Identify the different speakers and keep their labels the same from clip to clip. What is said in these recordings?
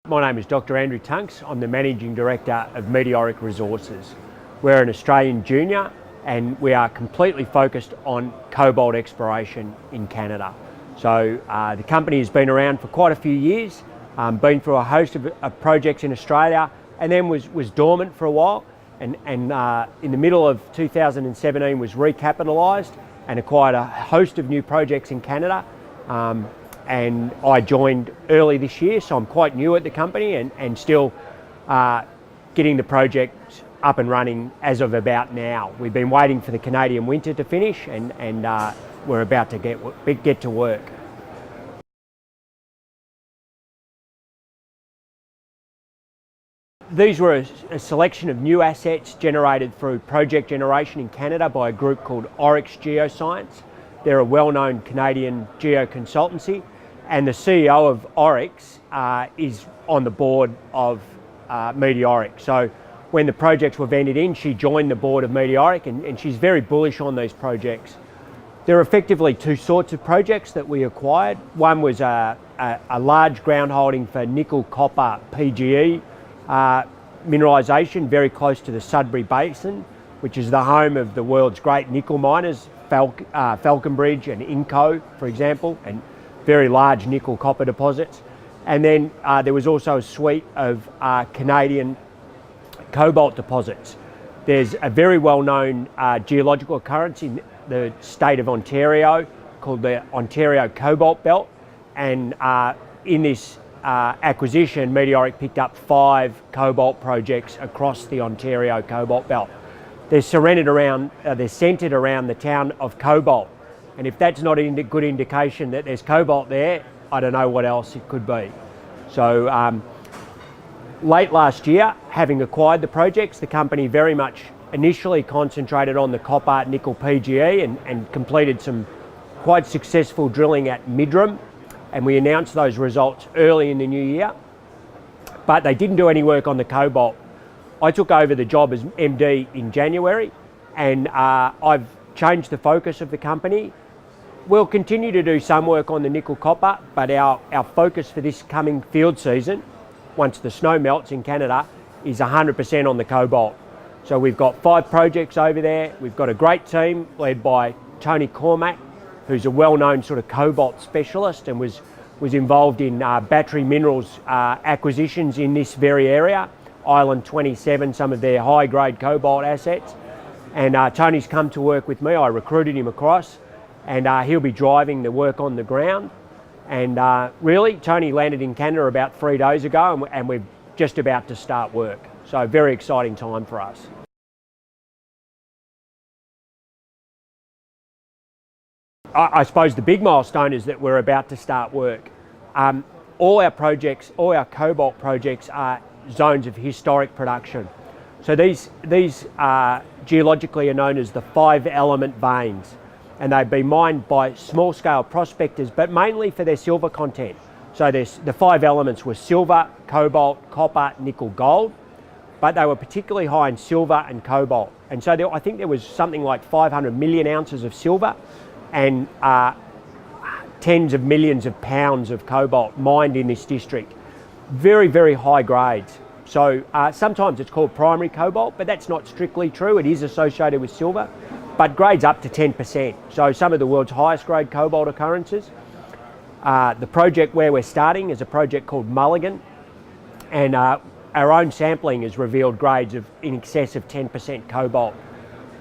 Speaker 1: My name is Dr. Andrew Tunks. I'm the Managing Director of Meteoric Resources. We're an Australian junior and we are completely focused on cobalt exploration in Canada. So the company has been around for quite a few years, been through a host of projects in Australia, and then was dormant for a while, and in the middle of 2017 was recapitalised and acquired a host of new projects in Canada. And I joined early this year, so I'm quite new at the company and still getting the project up and running as of about now. We've been waiting for the Canadian winter to finish and we're about to get to work. These were a selection of new assets generated through project generation in Canada by a group called Oryx Geoscience. They're a well-known Canadian geo-consultancy, and the CEO of Oryx is on the board of Meteoric. So when the projects were vended in, she joined the board of Meteoric, and she's very bullish on these projects. There are effectively two sorts of projects that we acquired. One was a large ground holding for nickel copper PGE mineralisation very close to the Sudbury Basin, which is the home of the world's great nickel miners, Falconbridge and Inco, for example, and very large nickel copper deposits. And then there was also a suite of Canadian cobalt deposits. There's a very well-known geological occurrence in the state of Ontario called the Ontario Cobalt Belt, and in this acquisition, Meteoric picked up 5 cobalt projects across the Ontario Cobalt Belt. They're centred around the town of Cobalt, and if that's not a good indication that there's cobalt there, I don't know what else it could be. So late last year, having acquired the projects, the company very much initially concentrated on the copper nickel PGE and completed some quite successful drilling at Midram, and we announced those results early in the new year, but they didn't do any work on the cobalt. I took over the job as MD in January, and I've changed the focus of the company. We'll continue to do some work on the nickel copper, but our focus for this coming field season, once the snow melts in Canada, is 100% on the cobalt. So we've got 5 projects over there. We've got a great team led by Tony Cormack, who's a well-known sort of cobalt specialist and was involved in battery minerals acquisitions in this very area, Island 27, some of their high-grade cobalt assets. And Tony's come to work with me. I recruited him across, and he'll be driving the work on the ground. And really, Tony landed in Canada about 3 days ago, and we're just about to start work. So very exciting time for us. I suppose the big milestone is that we're about to start work. All our cobalt projects are zones of historic production. So these geologically are known as the 5-element veins, and they've been mined by small-scale prospectors, but mainly for their silver content. So the 5 elements were silver, cobalt, copper, nickel, gold, but they were particularly high in silver and cobalt. And so I think there was something like 500 million ounces of silver and tens of millions of pounds of cobalt mined in this district. Very, very high grades. So sometimes it's called primary cobalt, but that's not strictly true. It is associated with silver, but grades up to 10%. So some of the world's highest grade cobalt occurrences. The project where we're starting is a project called Mulligan, and our own sampling has revealed grades of in excess of 10% cobalt.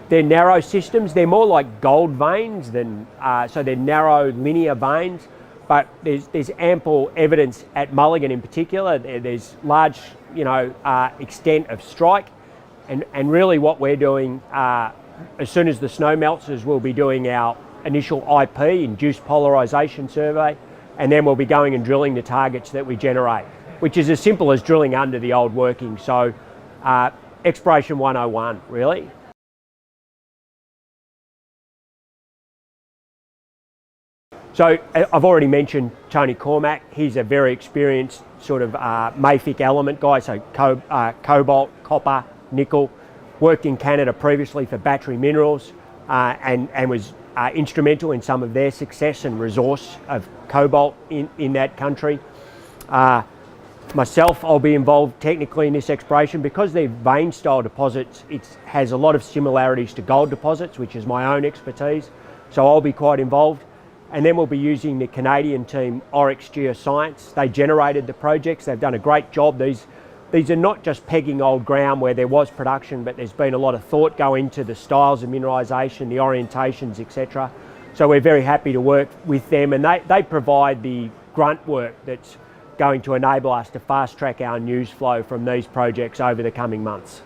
Speaker 1: They're narrow systems. They're more like gold veins than, so they're narrow linear veins, but there's ample evidence at Mulligan in particular. There's large, extent of strike, and really what we're doing as soon as the snow melts is we'll be doing our initial IP, induced polarisation survey, and then we'll be going and drilling the targets that we generate, which is as simple as drilling under the old working. So exploration 101, really. So I've already mentioned Tony Cormack. He's a very experienced sort of mafic element guy, so cobalt, copper, nickel. Worked in Canada previously for battery minerals and was instrumental in some of their success and resource of cobalt in that country. Myself, I'll be involved technically in this exploration because they're vein style deposits. It has a lot of similarities to gold deposits, which is my own expertise. So I'll be quite involved. And then we'll be using the Canadian team, Oryx Geoscience. They generated the projects. They've done a great job. These are not just pegging old ground where there was production, but there's been a lot of thought go into the styles of mineralisation, the orientations, etc. So we're very happy to work with them, and they provide the grunt work that's going to enable us to fast track our news flow from these projects over the coming months.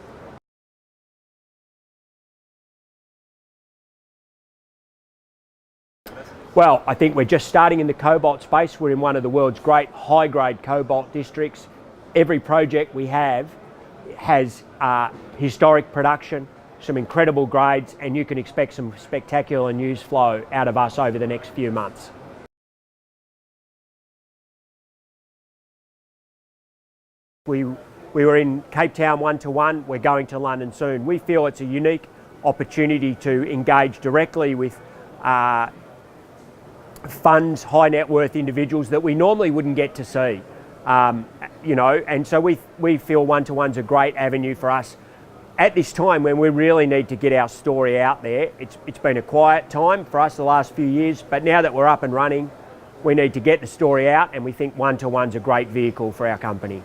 Speaker 1: Well, I think we're just starting in the cobalt space. We're in one of the world's great high-grade cobalt districts. Every project we have has historic production, some incredible grades, and you can expect some spectacular news flow out of us over the next few months. We were in Cape Town one-to-one. We're going to London soon. We feel it's a unique opportunity to engage directly with funds, high net worth individuals that we normally wouldn't get to see. And so we feel one-to-one's a great avenue for us at this time when we really need to get our story out there. It's been a quiet time for us the last few years, but now that we're up and running, we need to get the story out, and we think one-to-one's a great vehicle for our company.